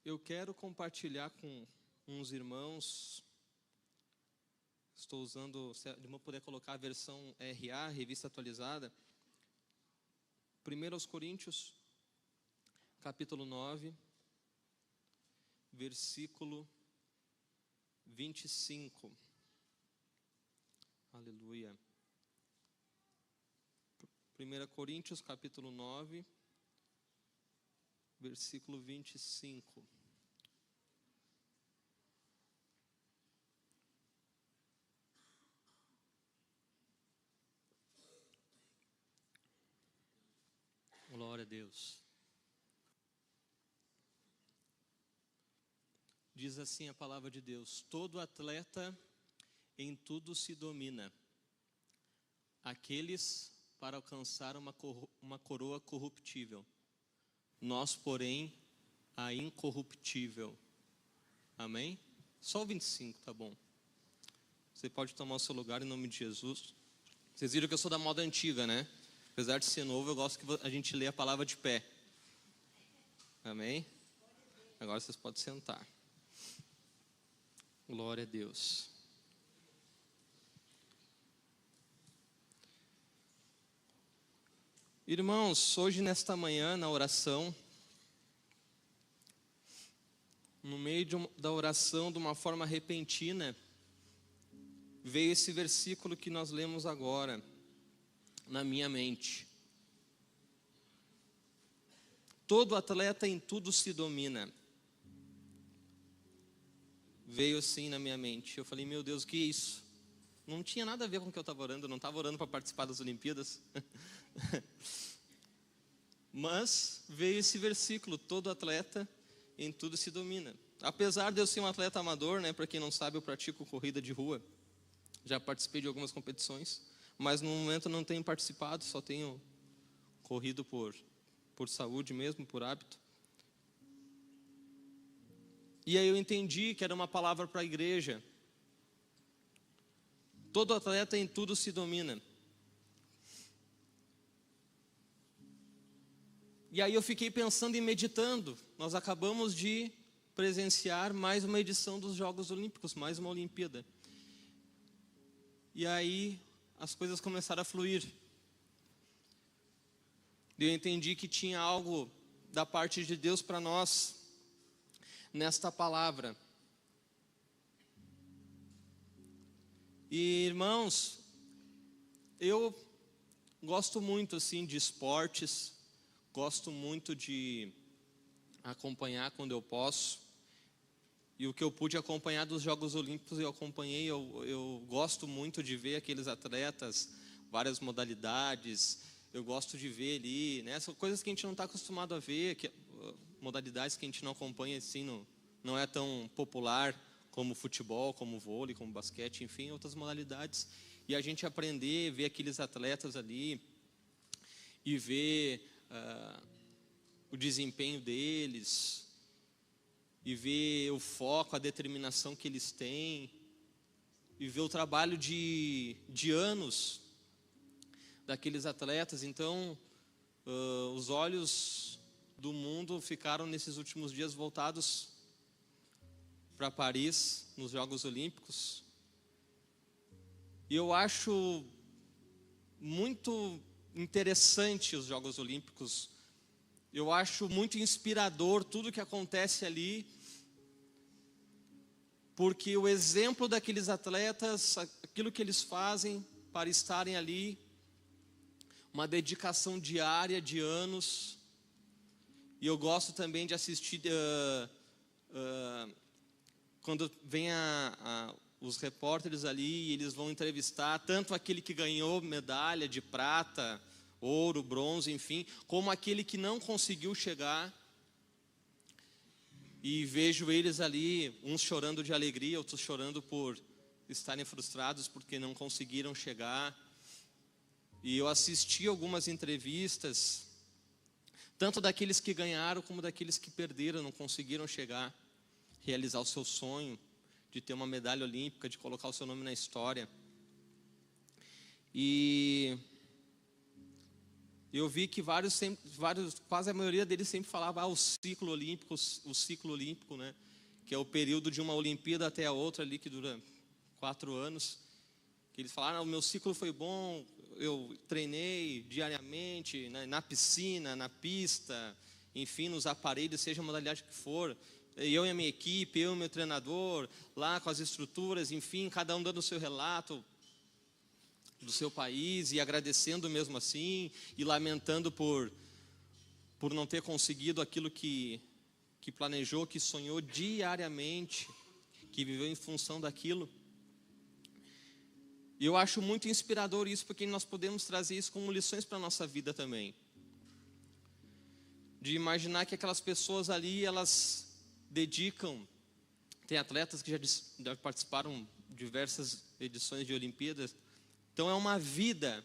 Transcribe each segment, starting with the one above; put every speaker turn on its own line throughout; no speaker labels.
Eu quero compartilhar com uns irmãos. Estou usando, se eu puder colocar a versão RA, Revista Atualizada. 1 Coríntios, capítulo 9, versículo 25. Aleluia. 1 Coríntios, capítulo 9, versículo 25. Glória a Deus. Diz assim a palavra de Deus: todo atleta em tudo se domina, aqueles para alcançar uma coroa corruptível, nós, porém, a incorruptível. Amém? Só o 25, tá bom. Você pode tomar o seu lugar em nome de Jesus. Vocês viram que eu sou da moda antiga, né? Apesar de ser novo, eu gosto que a gente lê a palavra de pé. Amém? Agora vocês podem sentar. Glória a Deus. Irmãos, hoje nesta manhã, na oração, no meio da oração, de uma forma repentina, veio esse versículo que nós lemos agora na minha mente. Todo atleta em tudo se domina. Veio assim na minha mente. Eu falei, meu Deus, o que é isso? Não tinha nada a ver com o que eu estava orando. Eu não estava orando para participar das Olimpíadas. Mas veio esse versículo: todo atleta em tudo se domina. Apesar de eu ser um atleta amador, né? Para quem não sabe, eu pratico corrida de rua. Já participei de algumas competições, mas no momento não tenho participado, só tenho corrido por saúde mesmo, por hábito. E aí eu entendi que era uma palavra para a igreja. Todo atleta em tudo se domina. E aí eu fiquei pensando e meditando. Nós acabamos de presenciar mais uma edição dos Jogos Olímpicos, mais uma Olimpíada. E aí as coisas começaram a fluir. Eu entendi que tinha algo da parte de Deus para nós nesta palavra. E irmãos, eu gosto muito assim de esportes, gosto muito de acompanhar quando eu posso. E o que eu pude acompanhar dos Jogos Olímpicos, eu acompanhei. Eu gosto muito de ver aqueles atletas, várias modalidades. Eu gosto de ver ali, né? São coisas que a gente não está acostumado a ver, modalidades que a gente não acompanha assim, não é tão popular como futebol, como vôlei, como basquete, enfim, outras modalidades. E a gente aprender, ver aqueles atletas ali e ver o desempenho deles, e ver o foco, a determinação que eles têm, e ver o trabalho de anos daqueles atletas. Então, os olhos do mundo ficaram nesses últimos dias voltados para Paris, nos Jogos Olímpicos. E eu acho muito interessante os Jogos Olímpicos. Eu acho muito inspirador tudo que acontece ali, porque o exemplo daqueles atletas, aquilo que eles fazem para estarem ali, uma dedicação diária de anos. E eu gosto também de assistir quando vem os repórteres ali, e eles vão entrevistar tanto aquele que ganhou medalha de prata, ouro, bronze, enfim, como aquele que não conseguiu chegar. E vejo eles ali, uns chorando de alegria, outros chorando por estarem frustrados porque não conseguiram chegar. E eu assisti algumas entrevistas, tanto daqueles que ganharam como daqueles que perderam, não conseguiram chegar, realizar o seu sonho de ter uma medalha olímpica, de colocar o seu nome na história. E eu vi que vários, quase a maioria deles sempre falava o ciclo olímpico, né? Que é o período de uma Olimpíada até a outra ali, que dura 4 anos. Que eles falaram, o meu ciclo foi bom, eu treinei diariamente, na piscina, na pista, enfim, nos aparelhos, seja a modalidade que for. Eu e a minha equipe, eu e o meu treinador, lá com as estruturas, enfim, cada um dando o seu relato do seu país e agradecendo mesmo assim, e lamentando por não ter conseguido aquilo que planejou, que sonhou diariamente, que viveu em função daquilo. E eu acho muito inspirador isso, porque nós podemos trazer isso como lições para a nossa vida também. De imaginar que aquelas pessoas ali, elas dedicam, tem atletas que já participaram de diversas edições de Olimpíadas, então é uma vida,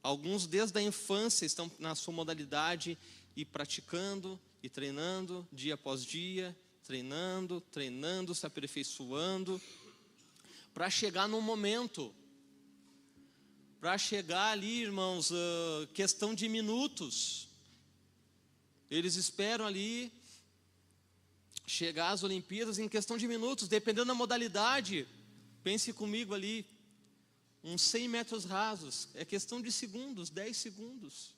alguns desde a infância estão na sua modalidade e praticando e treinando dia após dia, treinando, se aperfeiçoando, para chegar num momento, para chegar ali, irmãos, questão de minutos, eles esperam ali chegar às Olimpíadas em questão de minutos, dependendo da modalidade. Pense comigo ali, uns 100 metros rasos, é questão de segundos, 10 segundos.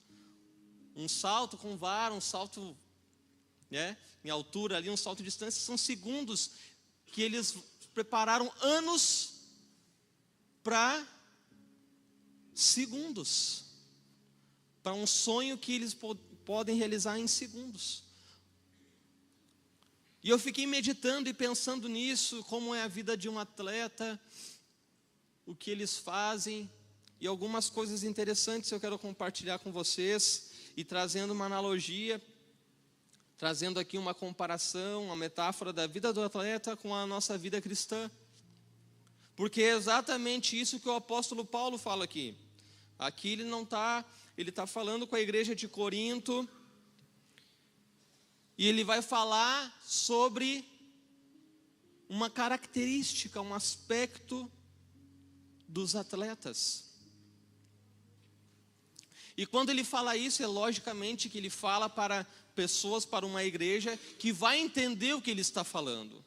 Um salto com vara, um salto, né, em altura ali, um salto de distância, são segundos que eles prepararam anos para segundos, para um sonho que eles podem realizar em segundos. E eu fiquei meditando e pensando nisso, como é a vida de um atleta, o que eles fazem, e algumas coisas interessantes eu quero compartilhar com vocês, e trazendo uma analogia, trazendo aqui uma comparação, uma metáfora da vida do atleta com a nossa vida cristã. Porque é exatamente isso que o apóstolo Paulo fala aqui. Aqui ele está falando com a igreja de Corinto, e ele vai falar sobre uma característica, um aspecto dos atletas. E quando ele fala isso, é logicamente que ele fala para pessoas, para uma igreja que vai entender o que ele está falando.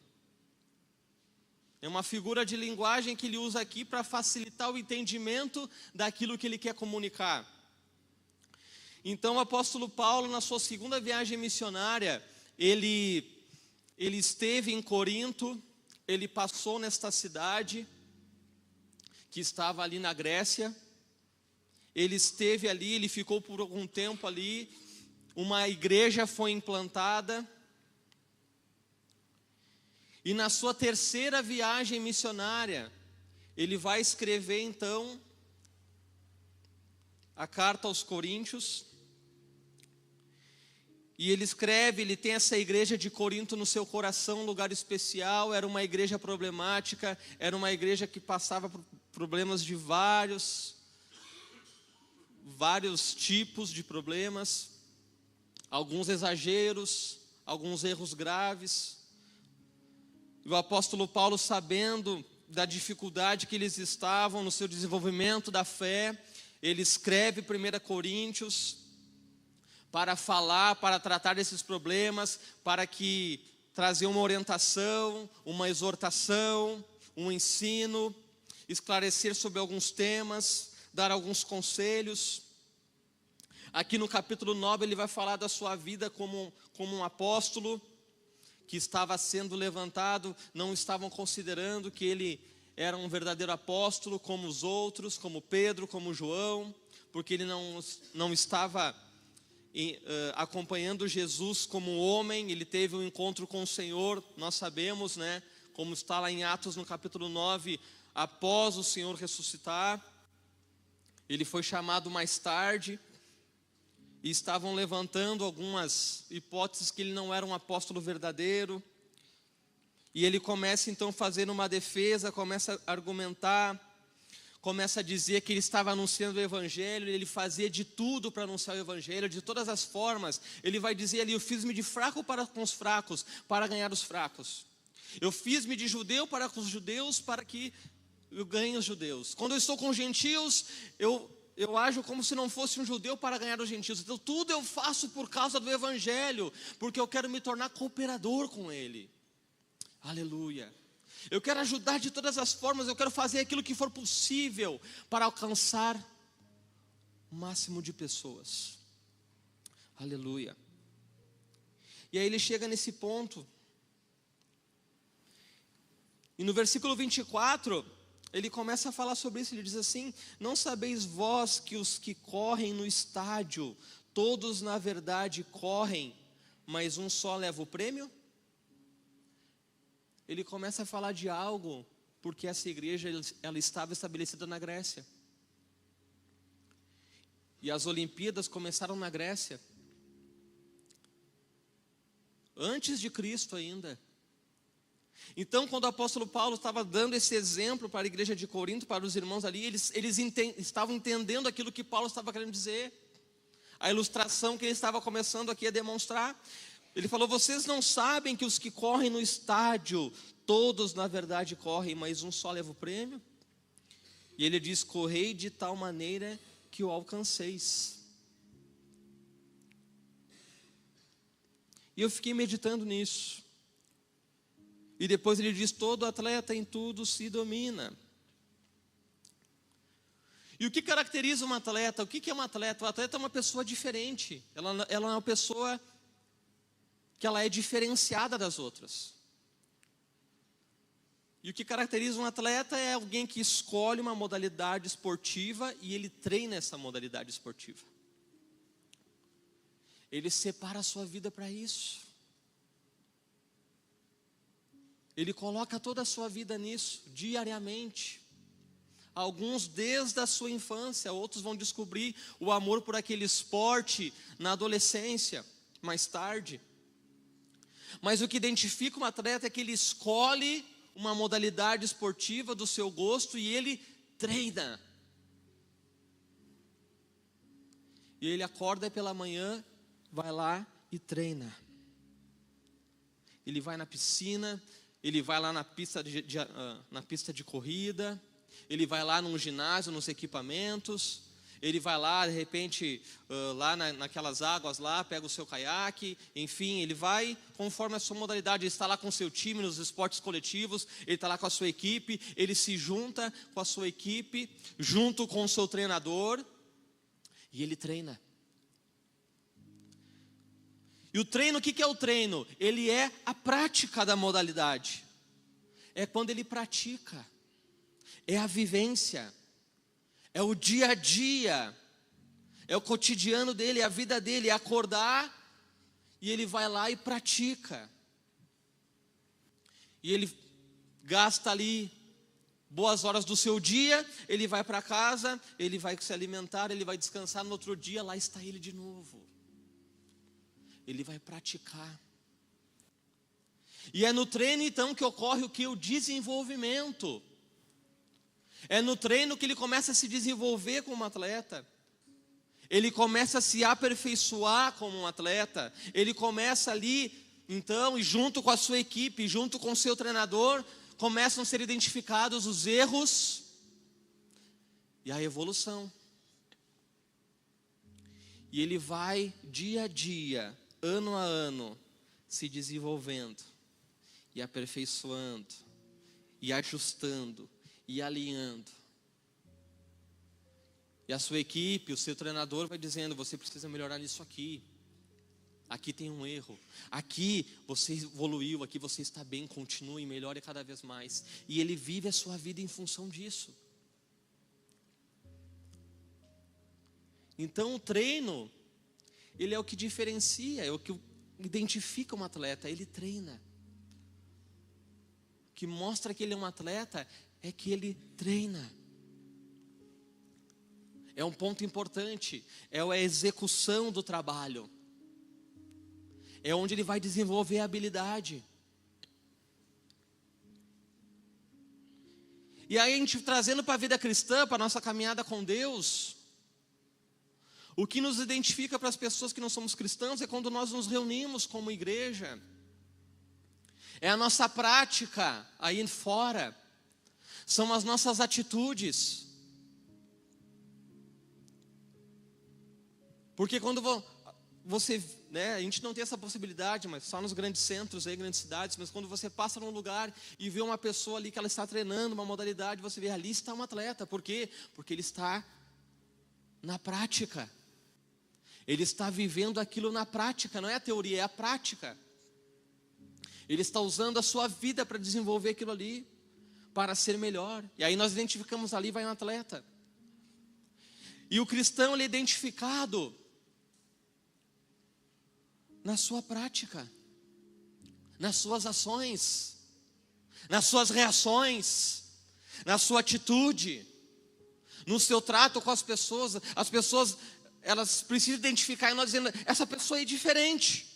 É uma figura de linguagem que ele usa aqui para facilitar o entendimento daquilo que ele quer comunicar. Então o apóstolo Paulo, na sua segunda viagem missionária, ele esteve em Corinto, ele passou nesta cidade, que estava ali na Grécia, ele esteve ali, ele ficou por algum tempo ali, uma igreja foi implantada, e na sua terceira viagem missionária, ele vai escrever então a carta aos Coríntios, e ele escreve, ele tem essa igreja de Corinto no seu coração, um lugar especial, era uma igreja problemática, era uma igreja que passava por problemas de vários tipos de problemas, alguns exageros, alguns erros graves. E o apóstolo Paulo, sabendo da dificuldade que eles estavam no seu desenvolvimento da fé, ele escreve 1 Coríntios para falar, para tratar desses problemas, para que trazer uma orientação, uma exortação, um ensino, esclarecer sobre alguns temas, dar alguns conselhos. Aqui no capítulo 9 ele vai falar da sua vida como um apóstolo que estava sendo levantado, não estavam considerando que ele era um verdadeiro apóstolo como os outros, como Pedro, como João, porque ele não estava acompanhando Jesus como homem, ele teve um encontro com o Senhor, nós sabemos, né, como está lá em Atos no capítulo 9, após o Senhor ressuscitar, ele foi chamado mais tarde, e estavam levantando algumas hipóteses que ele não era um apóstolo verdadeiro, e ele começa então a fazer uma defesa, começa a argumentar, começa a dizer que ele estava anunciando o Evangelho, ele fazia de tudo para anunciar o Evangelho, de todas as formas. Ele vai dizer ali, eu fiz-me de fraco para com os fracos, para ganhar os fracos. Eu fiz-me de judeu para com os judeus, para que eu ganhe os judeus. Quando eu estou com os gentios, eu eu ajo como se não fosse um judeu para ganhar os gentios. Então tudo eu faço por causa do evangelho, porque eu quero me tornar cooperador com ele. Aleluia. Eu quero ajudar de todas as formas, eu quero fazer aquilo que for possível para alcançar o máximo de pessoas. Aleluia. E aí ele chega nesse ponto. E no versículo 24, ele começa a falar sobre isso. Ele diz assim: não sabeis vós que os que correm no estádio, todos na verdade correm, mas um só leva o prêmio? Ele começa a falar de algo, porque essa igreja ela estava estabelecida na Grécia. E as Olimpíadas começaram na Grécia, antes de Cristo ainda. Então, quando o apóstolo Paulo estava dando esse exemplo para a igreja de Corinto, para os irmãos ali, eles estavam entendendo aquilo que Paulo estava querendo dizer, a ilustração que ele estava começando aqui a demonstrar. Ele falou: vocês não sabem que os que correm no estádio, todos na verdade correm, mas um só leva o prêmio? E ele diz: correi de tal maneira que o alcanceis. E eu fiquei meditando nisso. E depois ele diz: todo atleta em tudo se domina. E o que caracteriza um atleta? O que é um atleta? O atleta é uma pessoa diferente. Ela é uma pessoa que ela é diferenciada das outras. E o que caracteriza um atleta é alguém que escolhe uma modalidade esportiva e ele treina essa modalidade esportiva. Ele separa a sua vida para isso. Ele coloca toda a sua vida nisso, diariamente. Alguns desde a sua infância, outros vão descobrir o amor por aquele esporte na adolescência, mais tarde. Mas o que identifica um atleta é que ele escolhe uma modalidade esportiva do seu gosto e ele treina. E ele acorda pela manhã, vai lá e treina. Ele vai na piscina, ele vai lá na pista de corrida, ele vai lá num ginásio, nos equipamentos, ele vai lá, de repente, lá naquelas águas lá, pega o seu caiaque, enfim, ele vai conforme a sua modalidade. Ele está lá com o seu time nos esportes coletivos, ele está lá com a sua equipe, ele se junta com a sua equipe, junto com o seu treinador, e ele treina. E o treino, o que é o treino? Ele é a prática da modalidade. É quando ele pratica, é a vivência, é o dia a dia, é o cotidiano dele, é a vida dele, é acordar e ele vai lá e pratica. E ele gasta ali boas horas do seu dia, ele vai para casa, ele vai se alimentar, ele vai descansar, no outro dia lá está ele de novo. Ele vai praticar. E é no treino então que ocorre o que? O desenvolvimento. É no treino que ele começa a se desenvolver como atleta. Ele começa a se aperfeiçoar como um atleta. Ele começa ali, então, e junto com a sua equipe, junto com o seu treinador, começam a ser identificados os erros e a evolução. E ele vai dia a dia, ano a ano, se desenvolvendo e aperfeiçoando e ajustando e alinhando. E a sua equipe, o seu treinador vai dizendo: você precisa melhorar nisso aqui. Aqui tem um erro. Aqui você evoluiu, aqui você está bem, continue, melhore cada vez mais. E ele vive a sua vida em função disso. Então o treino, ele é o que diferencia, é o que identifica um atleta. Ele treina. O que mostra que ele é um atleta é que ele treina. É um ponto importante, é a execução do trabalho. É onde ele vai desenvolver a habilidade. E aí a gente trazendo para a vida cristã, para a nossa caminhada com Deus, o que nos identifica para as pessoas que não somos cristãos é quando nós nos reunimos como igreja. É a nossa prática aí fora. São as nossas atitudes. Porque quando você, né, a gente não tem essa possibilidade, mas só nos grandes centros, aí, grandes cidades, mas quando você passa num lugar e vê uma pessoa ali que ela está treinando uma modalidade, você vê ali está um atleta. Por quê? Porque ele está na prática. Ele está vivendo aquilo na prática, não é a teoria, é a prática. Ele está usando a sua vida para desenvolver aquilo ali, para ser melhor. E aí nós identificamos ali, vai um atleta. E o cristão, ele é identificado na sua prática, nas suas ações, nas suas reações, na sua atitude, no seu trato com as pessoas. As pessoas, elas precisam identificar em nós dizendo, essa pessoa é diferente.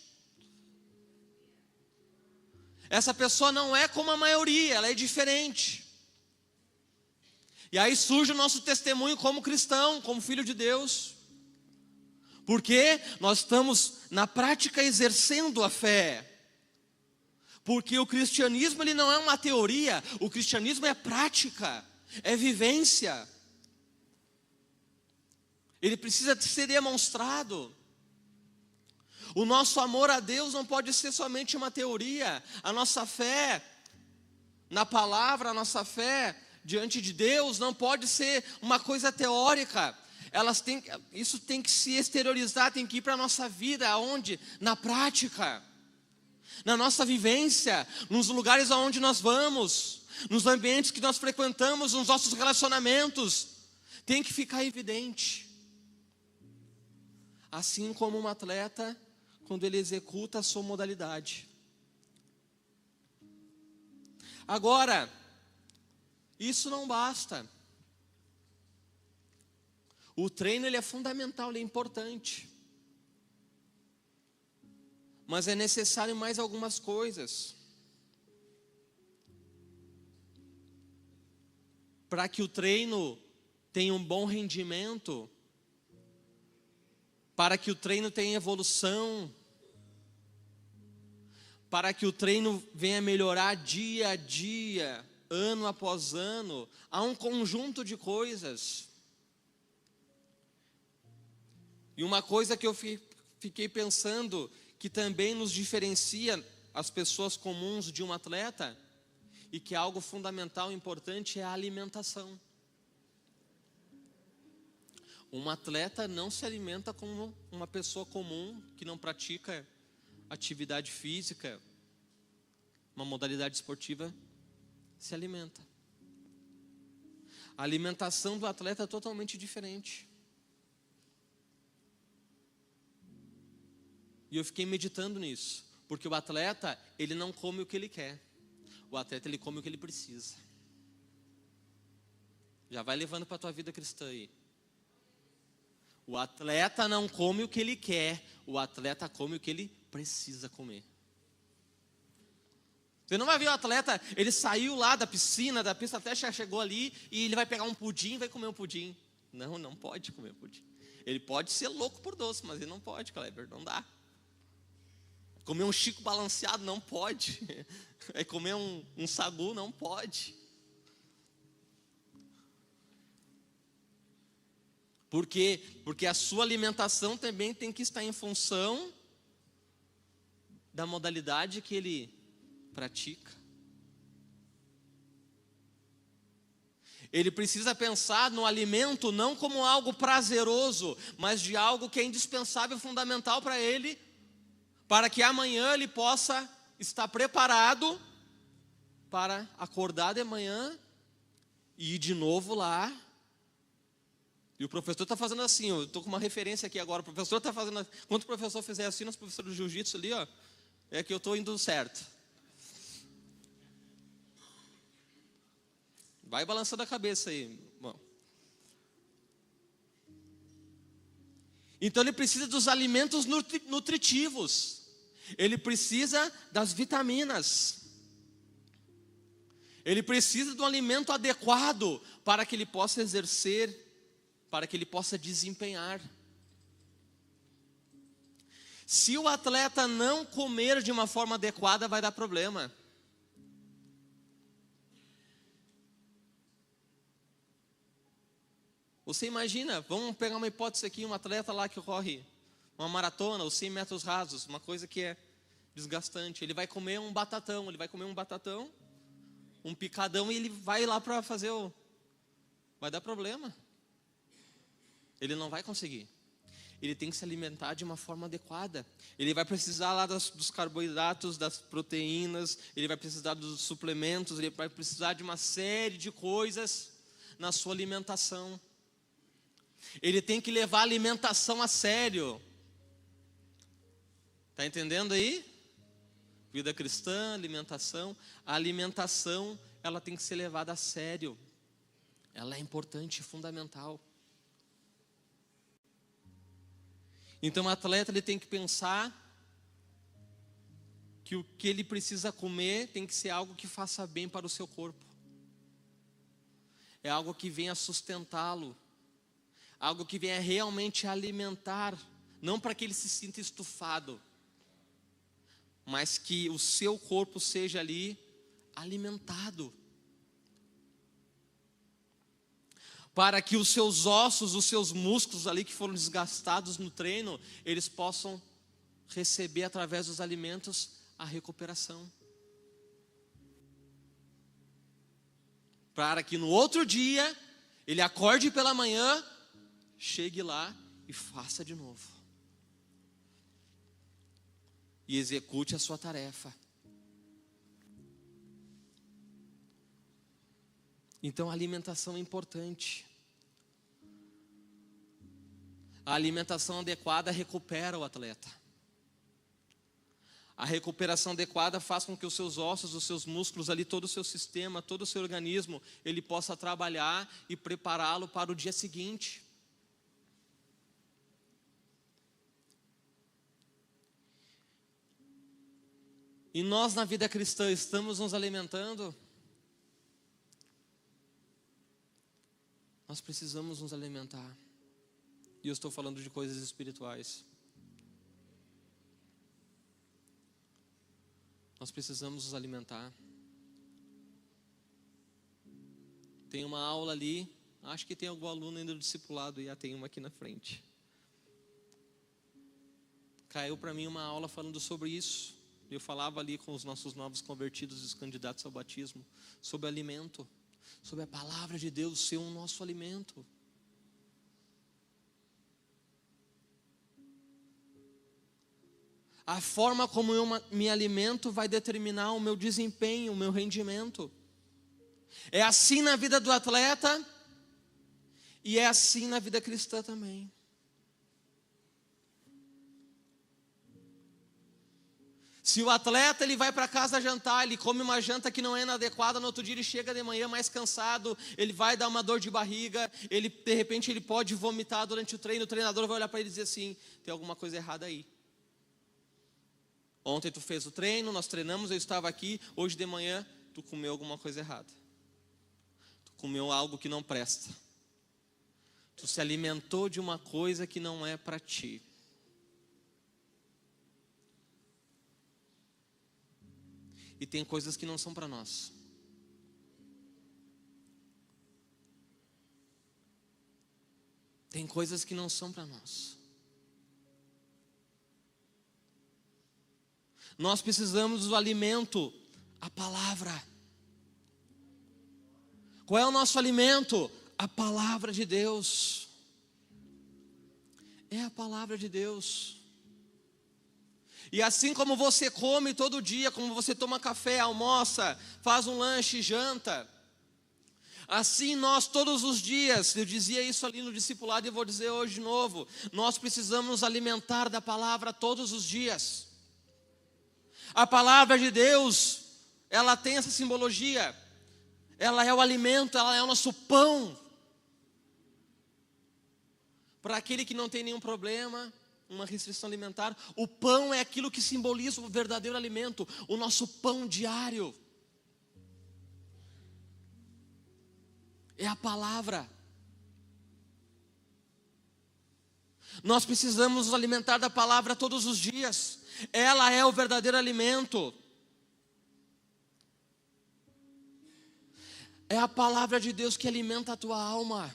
Essa pessoa não é como a maioria, ela é diferente. E aí surge o nosso testemunho como cristão, como filho de Deus. Porque nós estamos na prática exercendo a fé. Porque o cristianismo, ele não é uma teoria, o cristianismo é prática, é vivência. Ele precisa ser demonstrado. O nosso amor a Deus não pode ser somente uma teoria. A nossa fé na palavra, a nossa fé diante de Deus não pode ser uma coisa teórica. Isso tem que se exteriorizar, tem que ir para a nossa vida. Aonde? Na prática, na nossa vivência, nos lugares aonde nós vamos, nos ambientes que nós frequentamos, nos nossos relacionamentos. Tem que ficar evidente. Assim como um atleta, quando ele executa a sua modalidade. Agora, isso não basta. O treino, ele é fundamental, ele é importante. Mas é necessário mais algumas coisas. Para que o treino tenha um bom rendimento, para que o treino tenha evolução, para que o treino venha melhorar dia a dia, ano após ano, há um conjunto de coisas. E uma coisa que eu fiquei pensando, que também nos diferencia as pessoas comuns de um atleta, e que é algo fundamental e importante, é a alimentação. Um atleta não se alimenta como uma pessoa comum, que não pratica atividade física, uma modalidade esportiva, se alimenta. A alimentação do atleta é totalmente diferente. E eu fiquei meditando nisso, porque o atleta, ele não come o que ele quer. O atleta, ele come o que ele precisa. Já vai levando para a tua vida cristã aí. O atleta não come o que ele quer, o atleta come o que ele precisa comer. Você não vai ver o atleta, ele saiu lá da piscina, da pista, até chegou ali, e ele vai pegar um pudim e vai comer um pudim. Não, não pode comer pudim. Ele pode ser louco por doce, mas ele não pode, Kleber, não dá. Comer um Chico balanceado, não pode. É comer um sagu, não pode. Por quê? Porque a sua alimentação também tem que estar em função da modalidade que ele pratica. Ele precisa pensar no alimento não como algo prazeroso, mas de algo que é indispensável, fundamental para ele, para que amanhã ele possa estar preparado para acordar de manhã e ir de novo lá. E o professor está fazendo assim, eu estou com uma referência aqui agora, o professor está fazendo, quando o professor fizer assim, nosso professor de jiu-jitsu ali, ó, é que eu estou indo certo. Vai balançando a cabeça aí. Bom. Então ele precisa dos alimentos nutritivos. Ele precisa das vitaminas. Ele precisa de um alimento adequado para que ele possa exercer, para que ele possa desempenhar. Se o atleta não comer de uma forma adequada, vai dar problema. Você imagina, vamos pegar uma hipótese aqui, um atleta lá que corre uma maratona, os 100 metros rasos, uma coisa que é desgastante. Ele vai comer um batatão, um picadão, e ele vai lá para fazer vai dar problema. Ele não vai conseguir. Ele tem que se alimentar de uma forma adequada. Ele vai precisar lá dos carboidratos, das proteínas, ele vai precisar dos suplementos, ele vai precisar de uma série de coisas na sua alimentação. Ele tem que levar a alimentação a sério. Está entendendo aí? Vida cristã, alimentação. A alimentação, ela tem que ser levada a sério. Ela é importante e fundamental. Então o atleta, ele tem que pensar que o que ele precisa comer tem que ser algo que faça bem para o seu corpo. É algo que venha sustentá-lo. Algo que venha realmente alimentar. Não para que ele se sinta estufado, mas que o seu corpo seja ali alimentado. Para que os seus ossos, os seus músculos ali que foram desgastados no treino, eles possam receber através dos alimentos a recuperação. Para que no outro dia, ele acorde pela manhã, chegue lá e faça de novo. E execute a sua tarefa. Então a alimentação é importante. A alimentação adequada recupera o atleta. A recuperação adequada faz com que os seus ossos, os seus músculos ali, todo o seu sistema, todo o seu organismo, ele possa trabalhar e prepará-lo para o dia seguinte. E nós na vida cristã estamos nos alimentando? Nós precisamos nos alimentar. E eu estou falando de coisas espirituais. Nós precisamos nos alimentar. Tem uma aula ali, acho que tem algum aluno ainda do discipulado, e tem uma aqui na frente. Caiu para mim uma aula falando sobre isso. Eu falava ali com os nossos novos convertidos, os candidatos ao batismo, sobre alimento, sobre a palavra de Deus ser o nosso alimento. A forma como eu me alimento vai determinar o meu desempenho, o meu rendimento. É assim na vida do atleta e é assim na vida cristã também. Se o atleta ele vai para casa jantar, ele come uma janta que não é inadequada, no outro dia ele chega de manhã mais cansado, ele vai dar uma dor de barriga, de repente ele pode vomitar durante o treino, o treinador vai olhar para ele e dizer assim: tem alguma coisa errada aí. Ontem tu fez o treino, nós treinamos, eu estava aqui, hoje de manhã tu comeu alguma coisa errada. Tu comeu algo que não presta. Tu se alimentou de uma coisa que não é para ti. E tem coisas que não são para nós. Tem coisas que não são para nós. Nós precisamos do alimento, a palavra. Qual é o nosso alimento? A palavra de Deus. É a palavra de Deus. E assim como você come todo dia, como você toma café, almoça, faz um lanche, janta, assim nós todos os dias, eu dizia isso ali no discipulado e eu vou dizer hoje de novo, nós precisamos nos alimentar da palavra todos os dias. A palavra de Deus, ela tem essa simbologia, ela é o alimento, ela é o nosso pão. Para aquele que não tem nenhum problema, uma restrição alimentar, o pão é aquilo que simboliza o verdadeiro alimento, o nosso pão diário. É a palavra. Nós precisamos nos alimentar da palavra todos os dias. Ela é o verdadeiro alimento. É a palavra de Deus que alimenta a tua alma.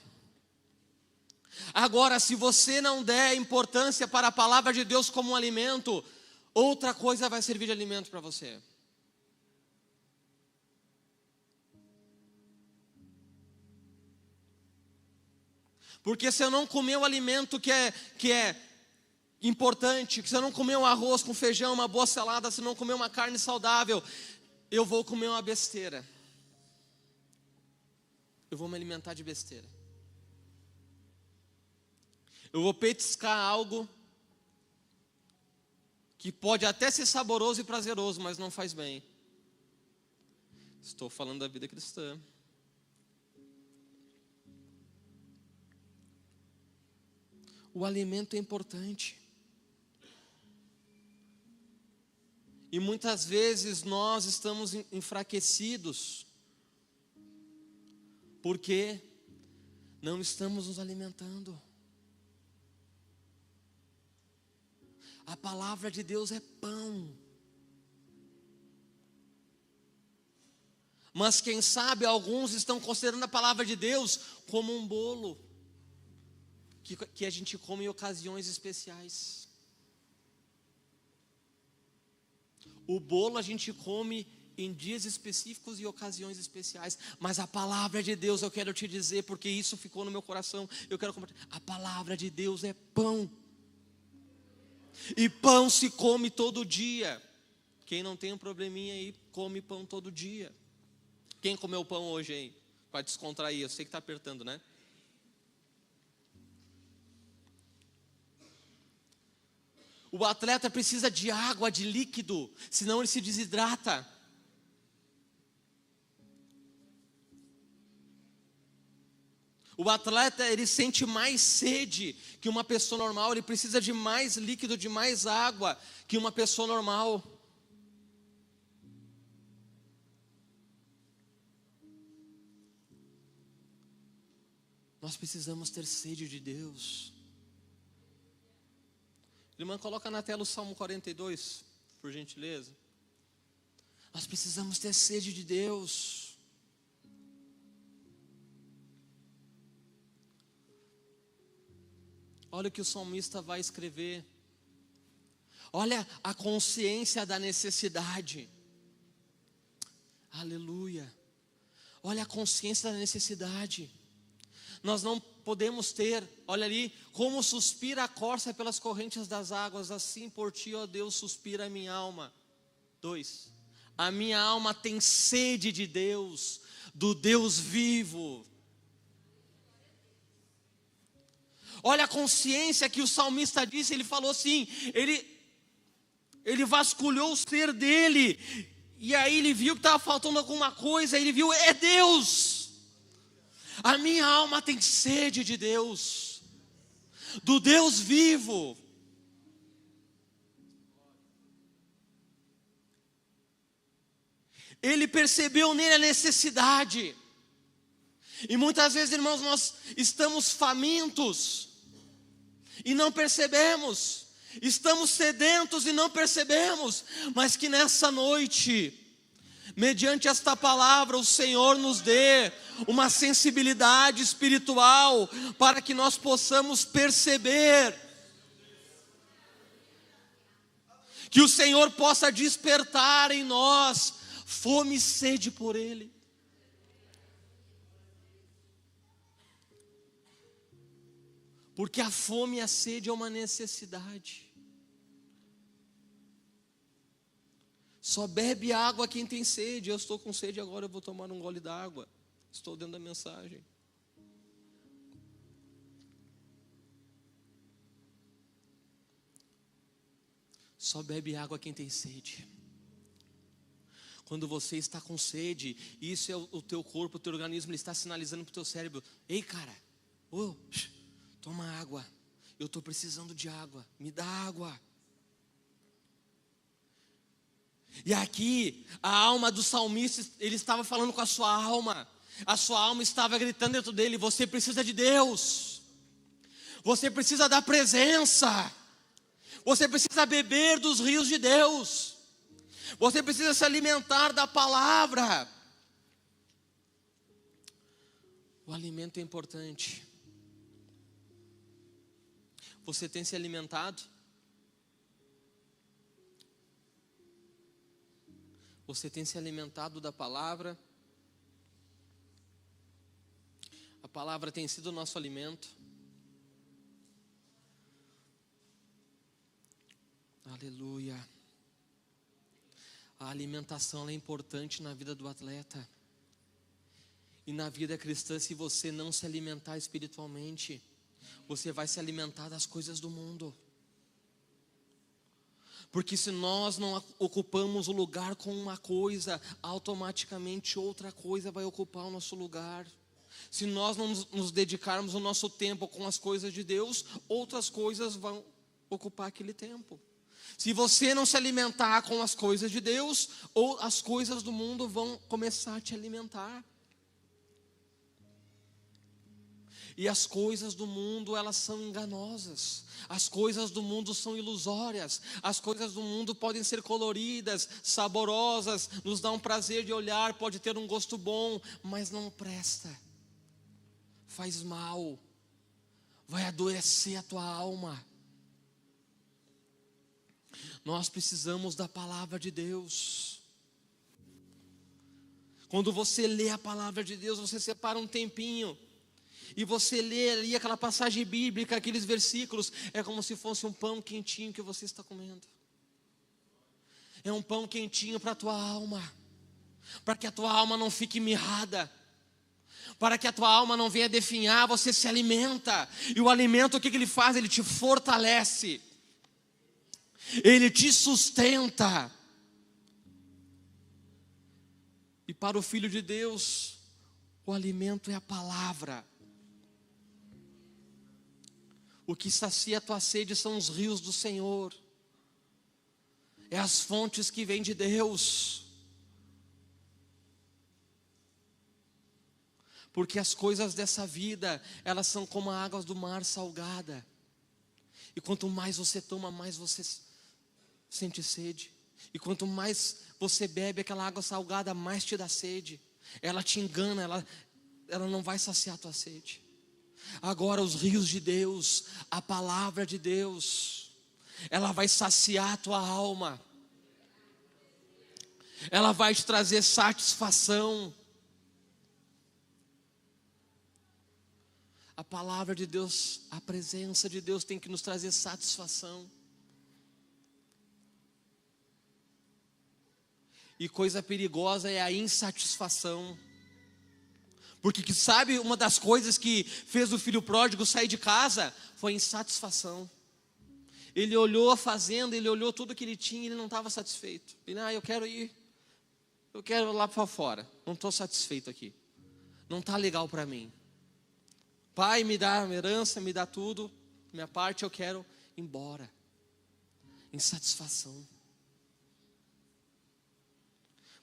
Agora, se você não der importância para a palavra de Deus como um alimento, outra coisa vai servir de alimento para você. Porque se eu não comer o alimento que é importante, se eu não comer um arroz com feijão, uma boa salada, se eu não comer uma carne saudável, eu vou comer uma besteira. Eu vou me alimentar de besteira. Eu vou petiscar algo que pode até ser saboroso e prazeroso, mas não faz bem. Estou falando da vida cristã. O alimento é importante. E muitas vezes nós estamos enfraquecidos porque não estamos nos alimentando. A palavra de Deus é pão. Mas quem sabe alguns estão considerando a palavra de Deus como um bolo que a gente come em ocasiões especiais. O bolo a gente come em dias específicos e ocasiões especiais. Mas a palavra de Deus, eu quero te dizer, porque isso ficou no meu coração, eu quero compartilhar. A palavra de Deus é pão. E pão se come todo dia. Quem não tem um probleminha aí, come pão todo dia. Quem comeu pão hoje aí? Para descontrair, eu sei que está apertando, né? O atleta precisa de água, de líquido, senão ele se desidrata. O atleta, ele sente mais sede que uma pessoa normal, ele precisa de mais líquido, de mais água que uma pessoa normal. Nós precisamos ter sede de Deus. Irmã, coloca na tela o Salmo 42, por gentileza. Nós precisamos ter sede de Deus. Olha o que o salmista vai escrever. Olha a consciência da necessidade. Aleluia. Olha a consciência da necessidade. Nós não podemos ter, olha ali, como suspira a corça pelas correntes das águas, assim por ti, ó Deus, suspira a minha alma. 2. A minha alma tem sede de Deus, do Deus vivo. Olha a consciência que o salmista disse, ele falou assim, ele vasculhou o ser dele, e aí ele viu que estava faltando alguma coisa, ele viu, é Deus. A minha alma tem sede de Deus, do Deus vivo. Ele percebeu nele a necessidade. E muitas vezes, irmãos, nós estamos famintos e não percebemos. Estamos sedentos e não percebemos. Mas que nessa noite, mediante esta palavra, o Senhor nos dê uma sensibilidade espiritual para que nós possamos perceber, que o Senhor possa despertar em nós fome e sede por Ele. Porque a fome e a sede é uma necessidade. Só bebe água quem tem sede. Eu estou com sede agora, eu vou tomar um gole d'água. Estou dentro da mensagem. Só bebe água quem tem sede. Quando você está com sede, isso é o teu corpo, o teu organismo, ele está sinalizando para o teu cérebro: ei cara, toma água, eu estou precisando de água, me dá água. E aqui, a alma do salmista, ele estava falando com a sua alma estava gritando dentro dele: você precisa de Deus, você precisa da presença, você precisa beber dos rios de Deus, você precisa se alimentar da palavra. O alimento é importante. Você tem se alimentado? Você tem se alimentado da palavra? A palavra tem sido o nosso alimento? Aleluia. A alimentação é importante na vida do atleta. E na vida cristã, se você não se alimentar espiritualmente, você vai se alimentar das coisas do mundo. Porque se nós não ocupamos o lugar com uma coisa, automaticamente outra coisa vai ocupar o nosso lugar. Se nós não nos dedicarmos o nosso tempo com as coisas de Deus, outras coisas vão ocupar aquele tempo. Se você não se alimentar com as coisas de Deus, ou as coisas do mundo vão começar a te alimentar. E as coisas do mundo, elas são enganosas. As coisas do mundo são ilusórias. As coisas do mundo podem ser coloridas, saborosas, nos dá um prazer de olhar, pode ter um gosto bom, mas não presta. Faz mal. Vai adoecer a tua alma. Nós precisamos da palavra de Deus. Quando você lê a palavra de Deus, você separa um tempinho e você lê ali aquela passagem bíblica, aqueles versículos, é como se fosse um pão quentinho que você está comendo. É um pão quentinho para a tua alma, para que a tua alma não fique mirrada, para que a tua alma não venha definhar. Você se alimenta, e o alimento, o que ele faz? Ele te fortalece, ele te sustenta. E para o Filho de Deus, o alimento é a palavra. O que sacia a tua sede são os rios do Senhor. É as fontes que vêm de Deus. Porque as coisas dessa vida, elas são como as águas do mar salgada. E quanto mais você toma, mais você sente sede. E quanto mais você bebe aquela água salgada, mais te dá sede. Ela te engana, ela não vai saciar a tua sede. Agora os rios de Deus, a palavra de Deus, ela vai saciar a tua alma. Ela vai te trazer satisfação. A palavra de Deus, a presença de Deus tem que nos trazer satisfação. E coisa perigosa é a insatisfação. Porque sabe, uma das coisas que fez o filho pródigo sair de casa foi a insatisfação. Ele olhou a fazenda, ele olhou tudo que ele tinha e ele não estava satisfeito. Ele, eu quero ir lá para fora, não estou satisfeito aqui. Não está legal para mim. Pai, me dá uma herança, me dá tudo, minha parte, eu quero ir embora. Insatisfação.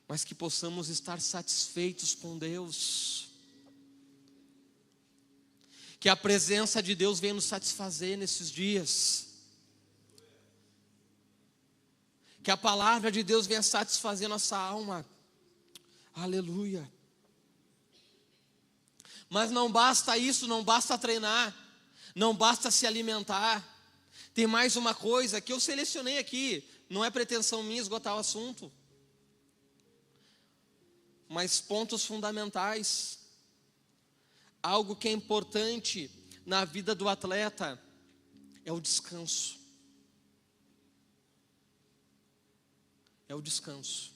Mas que possamos estar satisfeitos com Deus. Que a presença de Deus venha nos satisfazer nesses dias. Que a palavra de Deus venha satisfazer nossa alma. Aleluia. Mas não basta isso, não basta treinar, não basta se alimentar. Tem mais uma coisa que eu selecionei aqui. Não é pretensão minha esgotar o assunto, mas pontos fundamentais. Algo que é importante na vida do atleta é o descanso. É o descanso.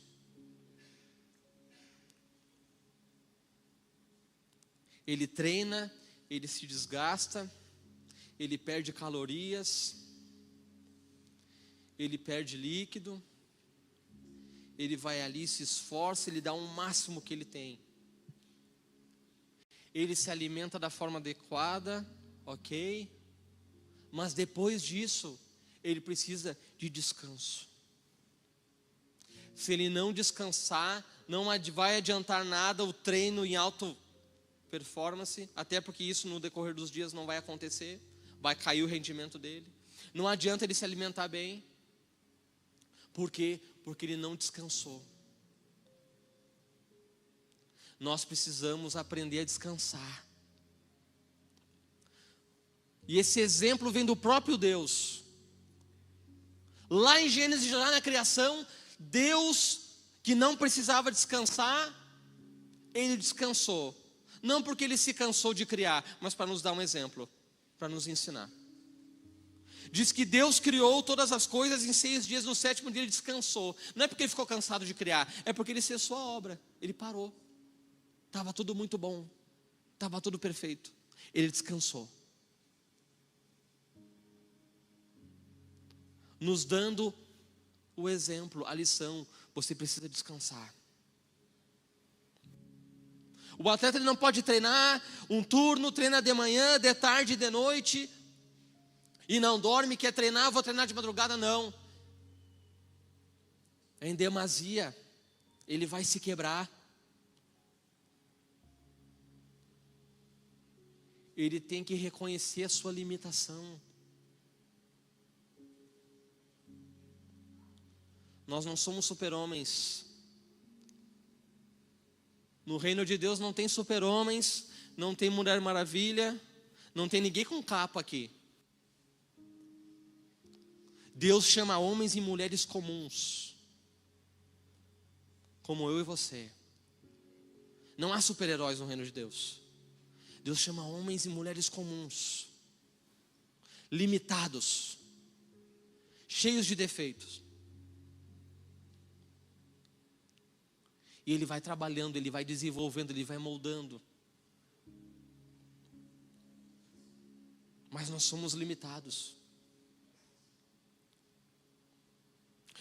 Ele treina, ele se desgasta, ele perde calorias, ele perde líquido, ele vai ali, se esforça, ele dá o máximo que ele tem. Ele se alimenta da forma adequada, ok? Mas depois disso, ele precisa de descanso. Se ele não descansar, não vai adiantar nada o treino em alta performance, até porque isso no decorrer dos dias não vai acontecer, vai cair o rendimento dele. Não adianta ele se alimentar bem. Por quê? Porque ele não descansou. Nós precisamos aprender a descansar. E esse exemplo vem do próprio Deus. Lá em Gênesis, já na criação, Deus, que não precisava descansar, Ele descansou. Não porque Ele se cansou de criar, mas para nos dar um exemplo, para nos ensinar. Diz que Deus criou todas as coisas em 6 dias, no 7º dia Ele descansou. Não é porque Ele ficou cansado de criar, é porque Ele cessou a obra, Ele parou. Estava tudo muito bom, estava tudo perfeito, Ele descansou. Nos dando o exemplo, a lição, você precisa descansar. O atleta ele não pode treinar um turno, treina de manhã, de tarde, de noite, e não dorme, quer treinar, vou treinar de madrugada, não. É em demasia, ele vai se quebrar. Ele tem que reconhecer a sua limitação. Nós não somos super-homens. No reino de Deus não tem super-homens, não tem Mulher Maravilha, não tem ninguém com capa aqui. Deus chama homens e mulheres comuns, como eu e você. Não há super-heróis no reino de Deus. Deus chama homens e mulheres comuns, limitados, cheios de defeitos. E Ele vai trabalhando, Ele vai desenvolvendo, Ele vai moldando. Mas nós somos limitados.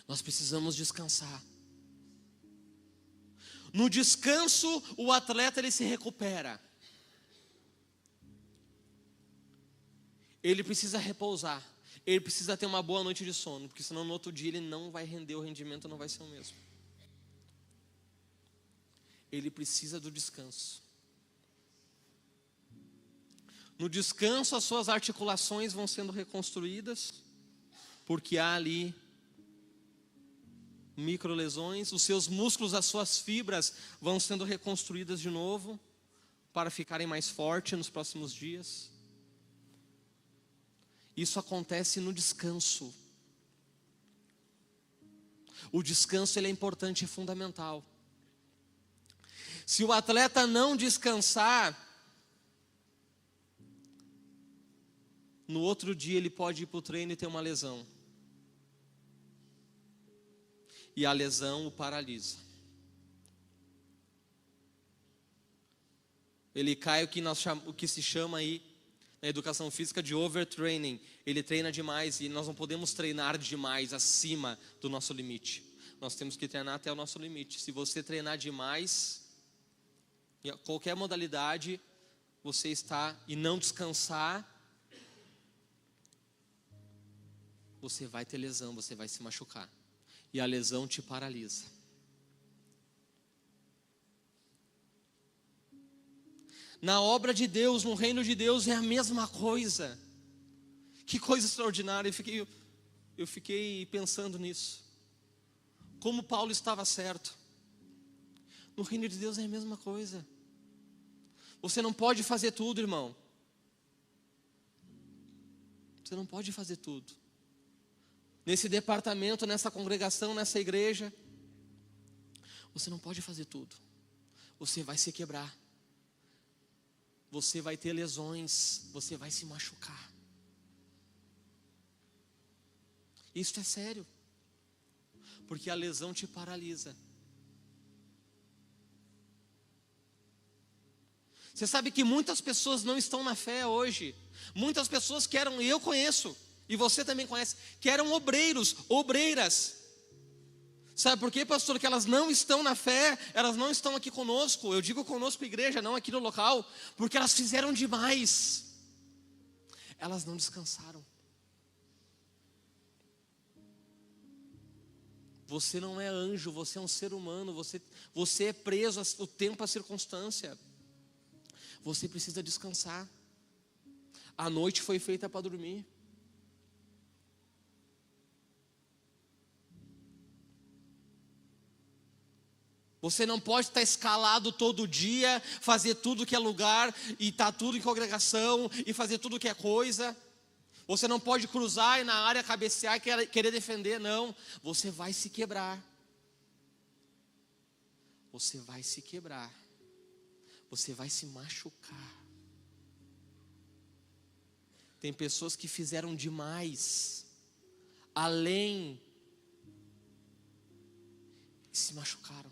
Nós precisamos descansar. No descanso, o atleta ele se recupera. Ele precisa repousar. Ele precisa ter uma boa noite de sono, porque senão no outro dia ele não vai render, o rendimento não vai ser o mesmo. Ele precisa do descanso. No descanso, as suas articulações vão sendo reconstruídas, porque há ali microlesões. Os seus músculos, as suas fibras vão sendo reconstruídas de novo, para ficarem mais fortes nos próximos dias. Isso acontece no descanso. O descanso ele é importante e fundamental. Se o atleta não descansar, no outro dia ele pode ir para o treino e ter uma lesão. E a lesão o paralisa. Ele cai o que se chama aí na educação física de overtraining. Ele treina demais e nós não podemos treinar demais acima do nosso limite. Nós temos que treinar até o nosso limite. Se você treinar demais, em qualquer modalidade, você está e não descansar, você vai ter lesão, você vai se machucar. E a lesão te paralisa. Na obra de Deus, no reino de Deus é a mesma coisa. Que coisa extraordinária, eu fiquei pensando nisso. Como Paulo estava certo. No reino de Deus é a mesma coisa. Você não pode fazer tudo, irmão. Você não pode fazer tudo. Nesse departamento, nessa congregação, nessa igreja, você não pode fazer tudo. Você vai se quebrar. Você vai ter lesões, você vai se machucar. Isso é sério. Porque a lesão te paralisa. Você sabe que muitas pessoas não estão na fé hoje. Muitas pessoas que eram, eu conheço, e você também conhece, que eram obreiros, obreiras. Sabe por quê, pastor? Que elas não estão na fé, elas não estão aqui conosco. Eu digo conosco, igreja, não aqui no local, porque elas fizeram demais. Elas não descansaram. Você não é anjo, você é um ser humano, você é preso ao tempo, à circunstância. Você precisa descansar. A noite foi feita para dormir. Você não pode estar escalado todo dia, fazer tudo que é lugar, e estar tudo em congregação, e fazer tudo que é coisa. Você não pode cruzar e na área cabecear e querer defender, não. Você vai se quebrar. Você vai se quebrar. Você vai se machucar. Tem pessoas que fizeram demais, além, e se machucaram.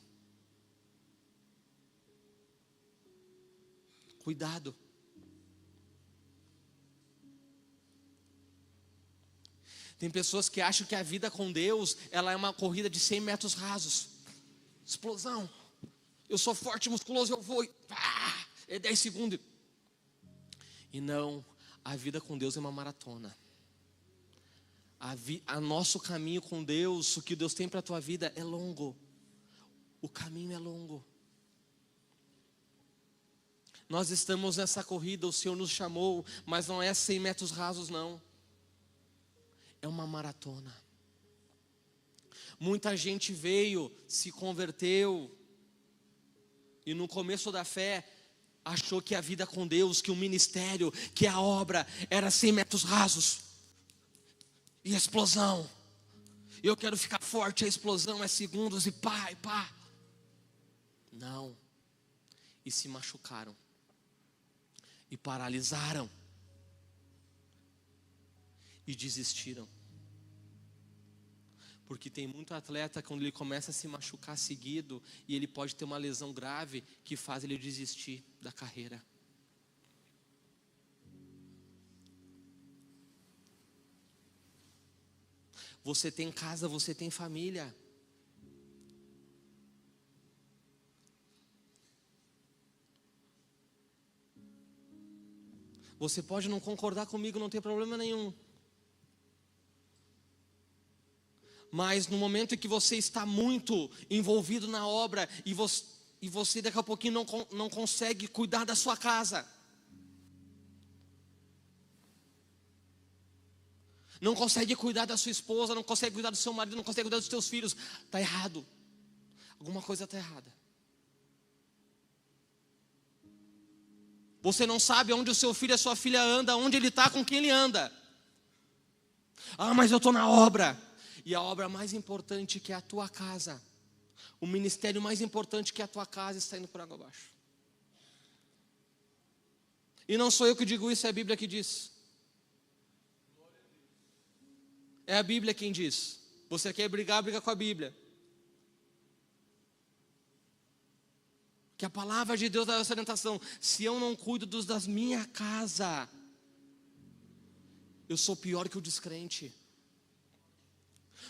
Cuidado. Tem pessoas que acham que a vida com Deus, ela é uma corrida de 100 metros rasos. Explosão. Eu sou forte, musculoso, eu vou. É 10 segundos. E não, a vida com Deus é uma maratona. A nosso caminho com Deus, o que Deus tem para a tua vida é longo. O caminho é longo. Nós estamos nessa corrida, o Senhor nos chamou, mas não é 100 metros rasos não. É uma maratona. Muita gente veio, se converteu, e no começo da fé, achou que a vida com Deus, que o ministério, que a obra, era 100 metros rasos. E a explosão. Eu quero ficar forte, a explosão é segundos e pá, e pá. Não. E se machucaram. E paralisaram. E desistiram. Porque tem muito atleta, quando ele começa a se machucar seguido, e ele pode ter uma lesão grave, que faz ele desistir da carreira. Você tem casa, você tem família. Você pode não concordar comigo, não tem problema nenhum. Mas no momento em que você está muito envolvido na obra, e você daqui a pouquinho não consegue cuidar da sua casa, não consegue cuidar da sua esposa, não consegue cuidar do seu marido, não consegue cuidar dos seus filhos, está errado. Alguma coisa está errada. Você não sabe onde o seu filho e a sua filha anda, onde ele está, com quem ele anda. Ah, mas eu estou na obra. E a obra mais importante, que é a tua casa, o ministério mais importante, que é a tua casa, está indo por água abaixo. E não sou eu que digo isso, é a Bíblia que diz. É a Bíblia quem diz. Você quer brigar, briga com a Bíblia. Que a palavra de Deus dá essa orientação. Se eu não cuido da minha casa, eu sou pior que o descrente.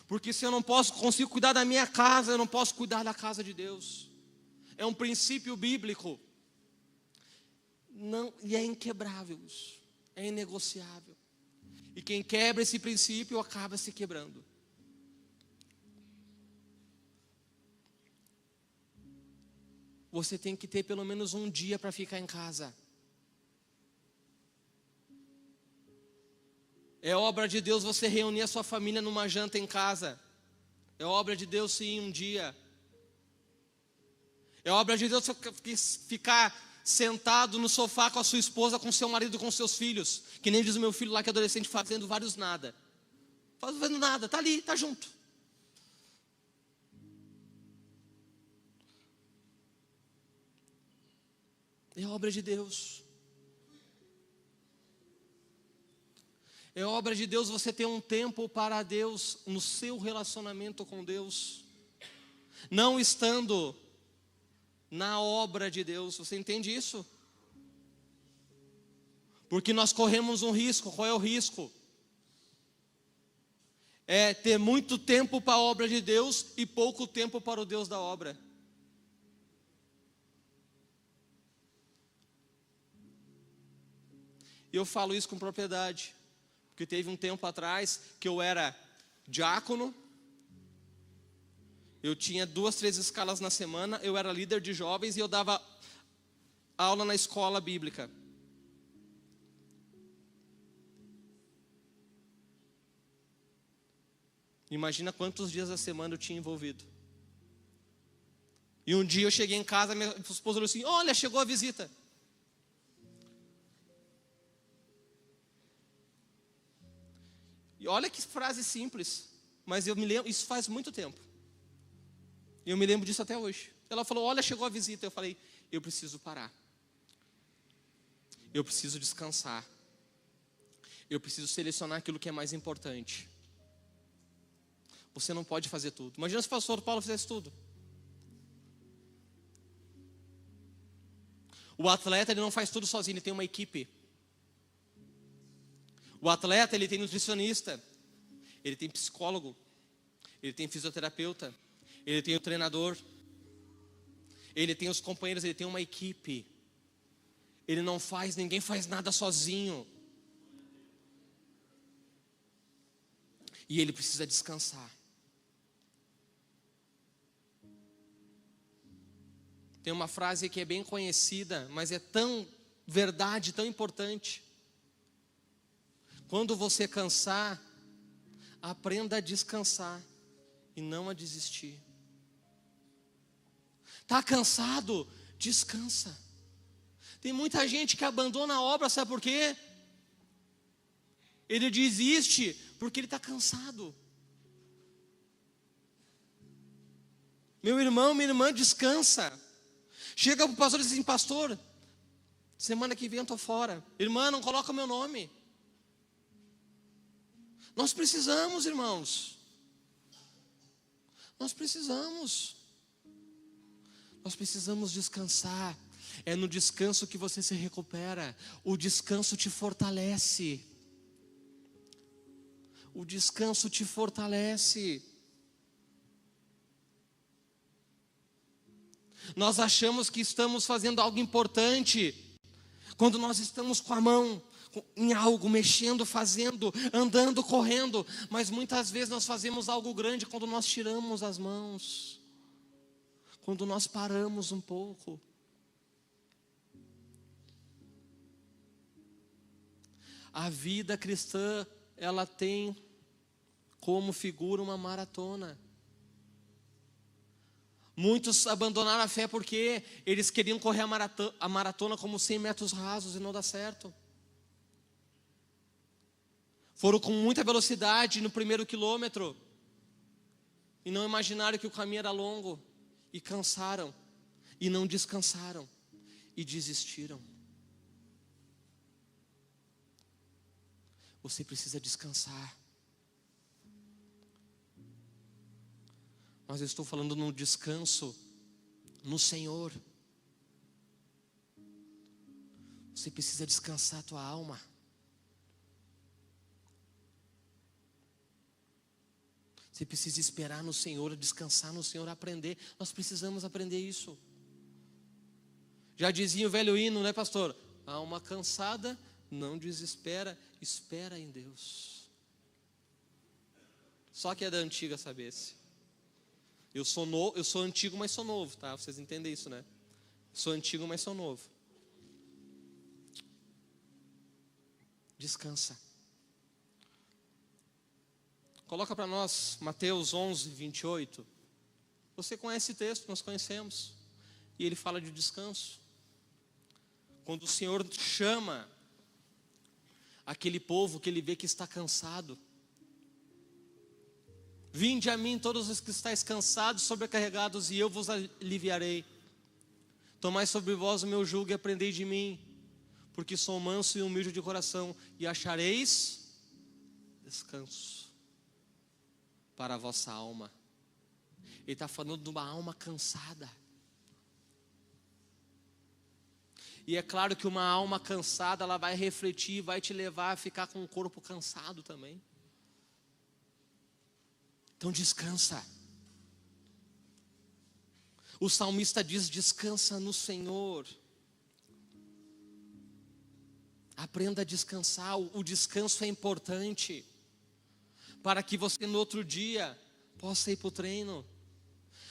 Porque se eu não consigo cuidar da minha casa, eu não posso cuidar da casa de Deus. É um princípio bíblico. Não, e é inquebrável isso. É inegociável. E quem quebra esse princípio acaba se quebrando. Você tem que ter pelo menos um dia para ficar em casa. É obra de Deus você reunir a sua família numa janta em casa. É obra de Deus sim, um dia. É obra de Deus você ficar sentado no sofá com a sua esposa, com seu marido, com seus filhos. Que nem diz o meu filho lá, que é adolescente, fazendo vários nada. Fazendo nada, está ali, está junto. É obra de Deus. É obra de Deus você ter um tempo para Deus no seu relacionamento com Deus, não estando na obra de Deus. Você entende isso? Porque nós corremos um risco. Qual é o risco? É ter muito tempo para a obra de Deus e pouco tempo para o Deus da obra. E eu falo isso com propriedade, porque teve um tempo atrás que eu era diácono, eu tinha 2, 3 escalas na semana, eu era líder de jovens e eu dava aula na escola bíblica. Imagina quantos dias da semana eu tinha envolvido. E um dia eu cheguei em casa, minha esposa falou assim: olha, chegou a visita. E olha que frase simples, mas eu me lembro, isso faz muito tempo. E eu me lembro disso até hoje. Ela falou: olha, chegou a visita. Eu falei: eu preciso parar. Eu preciso descansar. Eu preciso selecionar aquilo que é mais importante. Você não pode fazer tudo. Imagina se o pastor Paulo fizesse tudo. O atleta, ele não faz tudo sozinho, ele tem uma equipe. O atleta, ele tem nutricionista, ele tem psicólogo, ele tem fisioterapeuta, ele tem o treinador, ele tem os companheiros, ele tem uma equipe. Ele não faz, ninguém faz nada sozinho. E ele precisa descansar. Tem uma frase que é bem conhecida, mas é tão verdade, tão importante. Quando você cansar, aprenda a descansar e não a desistir. Está cansado? Descansa. Tem muita gente que abandona a obra, sabe por quê? Ele desiste porque ele está cansado. Meu irmão, minha irmã, descansa. Chega para o pastor e diz assim: pastor, semana que vem eu estou fora. Irmã, não coloca o meu nome. Nós precisamos, irmãos. Nós precisamos descansar. É no descanso que você se recupera. O descanso te fortalece. O descanso te fortalece. Nós achamos que estamos fazendo algo importante quando nós estamos com a mão em algo, mexendo, fazendo, andando, correndo. Mas muitas vezes nós fazemos algo grande quando nós tiramos as mãos, quando nós paramos um pouco. A vida cristã, ela tem como figura uma maratona. Muitos abandonaram a fé porque eles queriam correr a maratona como 100 metros rasos e não dá certo. Foram com muita velocidade no primeiro quilômetro e não imaginaram que o caminho era longo, e cansaram, e não descansaram, e desistiram. Você precisa descansar. Mas eu estou falando num descanso no Senhor. Você precisa descansar a tua alma. Você precisa esperar no Senhor, descansar no Senhor, aprender. Nós precisamos aprender isso. Já dizia o velho hino, né, pastor? Alma cansada, não desespera, espera em Deus. Só que é da antiga saber esse. Eu sou antigo, mas sou novo, tá? Vocês entendem isso, né? Sou antigo, mas sou novo. Descansa. Coloca para nós Mateus 11, 28. Você conhece esse texto, nós conhecemos. E ele fala de descanso. Quando o Senhor chama aquele povo que ele vê que está cansado. Vinde a mim todos os que estáis cansados, sobrecarregados, e eu vos aliviarei. Tomai sobre vós o meu jugo e aprendei de mim, porque sou manso e humilde de coração, e achareis descanso para a vossa alma. Ele está falando de uma alma cansada. E é claro que uma alma cansada, ela vai refletir, vai te levar a ficar com o corpo cansado também. Então descansa. O salmista diz: descansa no Senhor. Aprenda a descansar. O descanso é importante para que você no outro dia possa ir para o treino,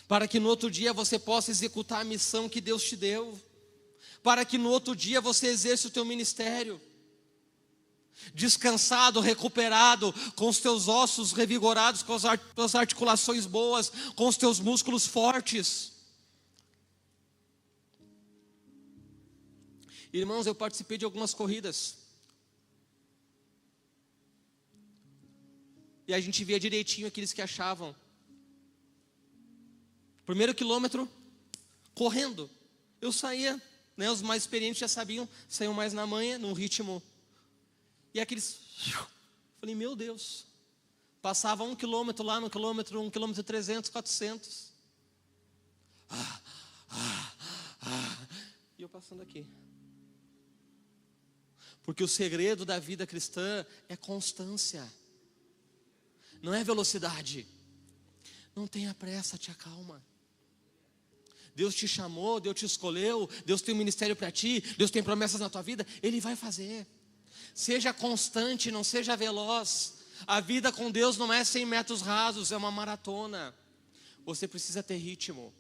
para que no outro dia você possa executar a missão que Deus te deu, para que no outro dia você exerça o teu ministério. Descansado, recuperado, com os teus ossos revigorados, com as articulações boas, com os teus músculos fortes. Irmãos, eu participei de algumas corridas. E a gente via direitinho aqueles que achavam. Primeiro quilômetro, correndo. Eu saía, né, os mais experientes já sabiam, saíam mais na manha, num ritmo. E aqueles, falei, meu Deus. Passava 1 quilômetro lá, no quilômetro, 1 quilômetro 300, 400. E eu passando aqui. Porque o segredo da vida cristã é constância. Não é velocidade. Não tenha pressa, te acalma. Deus te chamou, Deus te escolheu, Deus tem um ministério para ti, Deus tem promessas na tua vida, Ele vai fazer. Seja constante, não seja veloz. A vida com Deus não é 100 metros rasos, é uma maratona. Você precisa ter ritmo,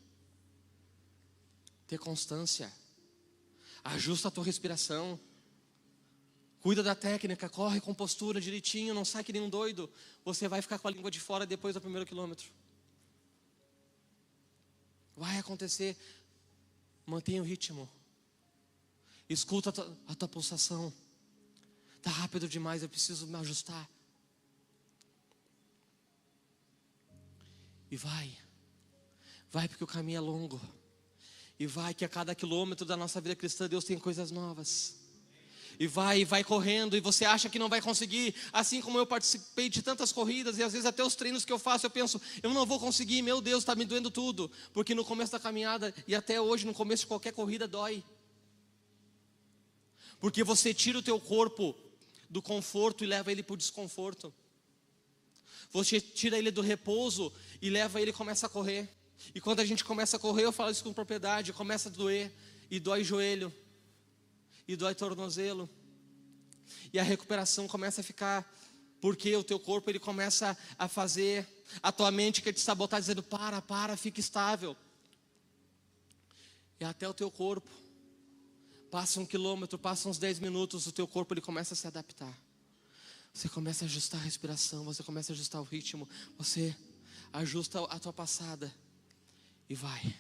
ter constância. Ajusta a tua respiração. Cuida da técnica, corre com postura direitinho, não sai que nem um doido. Você vai ficar com a língua de fora depois do primeiro quilômetro. Vai acontecer. Mantenha o ritmo. Escuta a tua pulsação. Está rápido demais, eu preciso me ajustar. E vai. Vai porque o caminho é longo. E vai que a cada quilômetro da nossa vida cristã Deus tem coisas novas. E vai correndo, e você acha que não vai conseguir. Assim como eu participei de tantas corridas, e às vezes até os treinos que eu faço, eu penso, eu não vou conseguir, meu Deus, está me doendo tudo. Porque no começo da caminhada, e até hoje, no começo de qualquer corrida, dói. Porque você tira o teu corpo do conforto e leva ele para o desconforto. Você tira ele do repouso e leva ele e começa a correr. E quando a gente começa a correr, eu falo isso com propriedade, começa a doer, e dói joelho, e dói tornozelo, e a recuperação começa a ficar, porque o teu corpo ele começa a fazer, a tua mente quer te sabotar dizendo para, fica estável, e até o teu corpo, passa 1 quilômetro, passa uns 10 minutos, o teu corpo ele começa a se adaptar, você começa a ajustar a respiração, você começa a ajustar o ritmo, você ajusta a tua passada, e vai.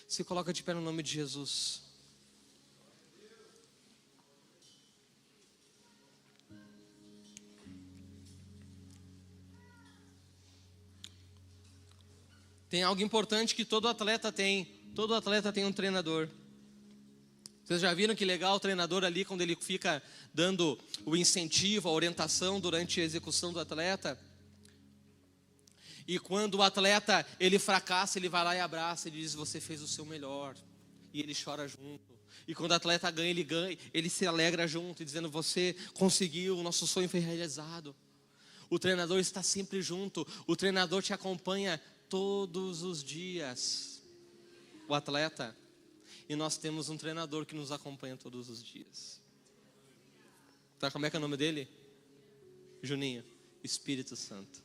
Se coloca de pé no nome de Jesus. Tem algo importante que todo atleta tem. Todo atleta tem um treinador. Vocês já viram que legal o treinador ali, quando ele fica dando o incentivo, a orientação durante a execução do atleta? E quando o atleta, ele fracassa, ele vai lá e abraça, ele diz, você fez o seu melhor. E ele chora junto. E quando o atleta ganha, ele se alegra junto, dizendo, você conseguiu, o nosso sonho foi realizado. O treinador está sempre junto, o treinador te acompanha todos os dias. O atleta. E nós temos um treinador que nos acompanha todos os dias. Tá, como é que é o nome dele? Juninho. Espírito Santo.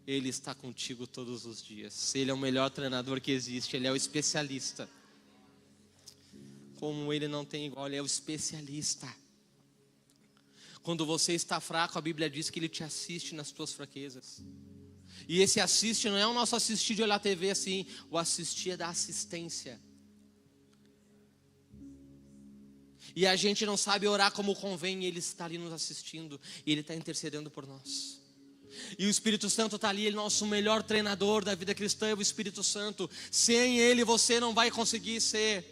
Ele está contigo todos os dias. Ele é o melhor treinador que existe. Ele é o especialista. Como ele não tem igual, ele é o especialista. Quando você está fraco, a Bíblia diz que ele te assiste nas tuas fraquezas. E esse assiste não é o nosso assistir de olhar TV assim. O assistir é da assistência. E a gente não sabe orar como convém. E ele está ali nos assistindo. E ele está intercedendo por nós. E o Espírito Santo está ali, ele é nosso melhor treinador da vida cristã, é o Espírito Santo. Sem ele você não vai conseguir ser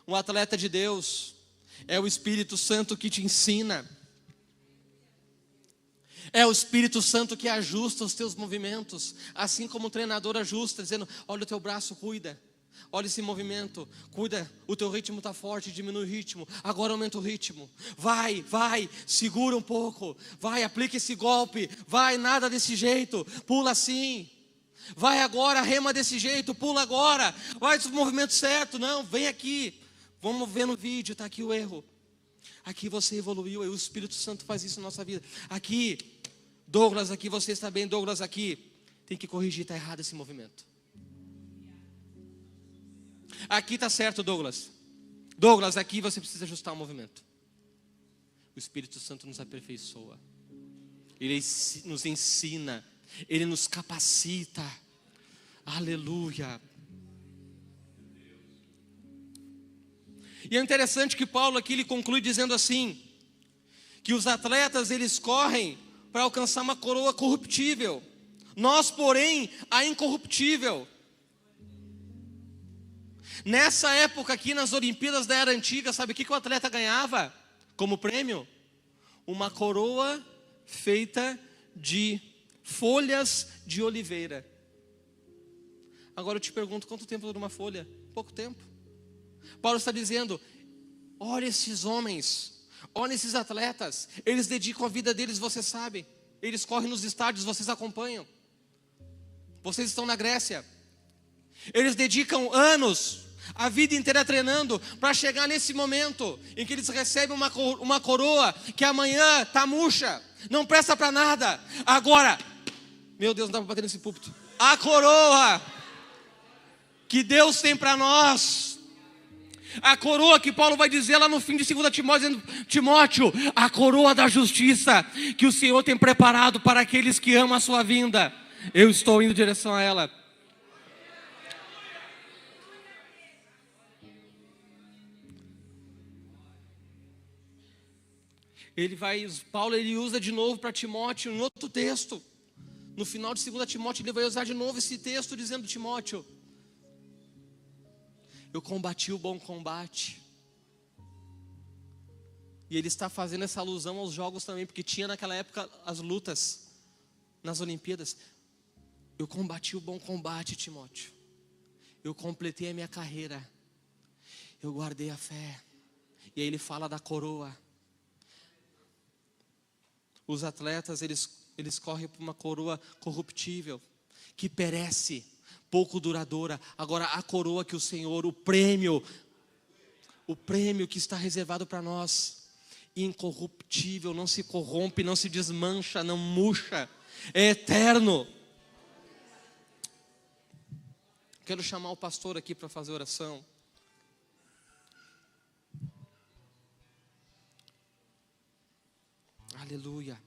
um atleta de Deus. É o Espírito Santo que te ensina. É o Espírito Santo que ajusta os teus movimentos. Assim como o treinador ajusta, dizendo, olha o teu braço, cuida. Olha esse movimento, cuida, o teu ritmo está forte, diminui o ritmo, agora aumenta o ritmo. Vai, segura um pouco, vai, aplica esse golpe, vai, nada desse jeito, pula assim. Vai agora, rema desse jeito, pula agora, vai do movimento certo, não, vem aqui. Vamos ver no vídeo, está aqui o erro. Aqui você evoluiu, o Espírito Santo faz isso na nossa vida. Aqui, Douglas, aqui você está bem, Douglas, aqui. Tem que corrigir, está errado esse movimento. Aqui está certo, Douglas. Douglas, aqui você precisa ajustar o movimento. O Espírito Santo nos aperfeiçoa. Ele nos ensina. Ele nos capacita. Aleluia. E é interessante que Paulo aqui ele conclui dizendo assim, que os atletas eles correm para alcançar uma coroa corruptível. Nós, porém, a incorruptível. Nessa época aqui nas Olimpíadas da Era Antiga, sabe o que o atleta ganhava como prêmio? Uma coroa feita de folhas de oliveira. Agora eu te pergunto, quanto tempo dura uma folha? Pouco tempo. Paulo está dizendo, olha esses homens, olha esses atletas, eles dedicam a vida deles, você sabe. Eles correm nos estádios, vocês acompanham. Vocês estão na Grécia. Eles dedicam anos, a vida inteira treinando, para chegar nesse momento em que eles recebem uma coroa que amanhã está murcha, não presta para nada. Agora, meu Deus, não dá para bater nesse púlpito. A coroa que Deus tem para nós, a coroa que Paulo vai dizer lá no fim de 2 Timóteo, dizendo, Timóteo, a coroa da justiça que o Senhor tem preparado para aqueles que amam a sua vinda. Eu estou indo em direção a ela. Paulo ele usa de novo para Timóteo em outro texto. No final de 2 Timóteo ele vai usar de novo esse texto dizendo, Timóteo, eu combati o bom combate. E ele está fazendo essa alusão aos jogos também, porque tinha naquela época as lutas nas Olimpíadas. Eu combati o bom combate, Timóteo. Eu completei a minha carreira. Eu guardei a fé. E aí ele fala da coroa. Os atletas, eles correm por uma coroa corruptível, que perece, pouco duradoura. Agora a coroa que o Senhor, o prêmio que está reservado para nós, incorruptível, não se corrompe, não se desmancha, não murcha, é eterno. Quero chamar o pastor aqui para fazer oração. Aleluia.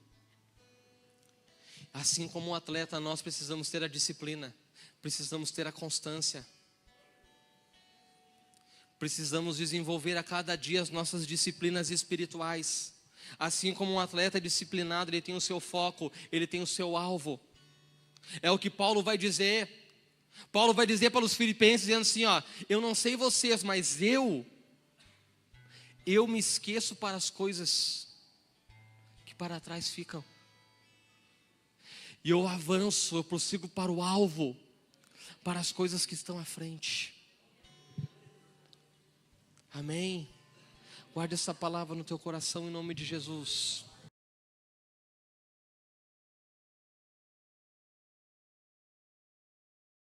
Assim como um atleta, nós precisamos ter a disciplina, precisamos ter a constância, precisamos desenvolver a cada dia as nossas disciplinas espirituais. Assim como um atleta disciplinado, ele tem o seu foco, ele tem o seu alvo. É o que Paulo vai dizer. Paulo vai dizer para os filipenses, dizendo assim, ó, eu não sei vocês, mas eu me esqueço para as coisas que para trás ficam. E eu avanço, eu prossigo para o alvo, para as coisas que estão à frente. Amém? Guarde essa palavra no teu coração em nome de Jesus.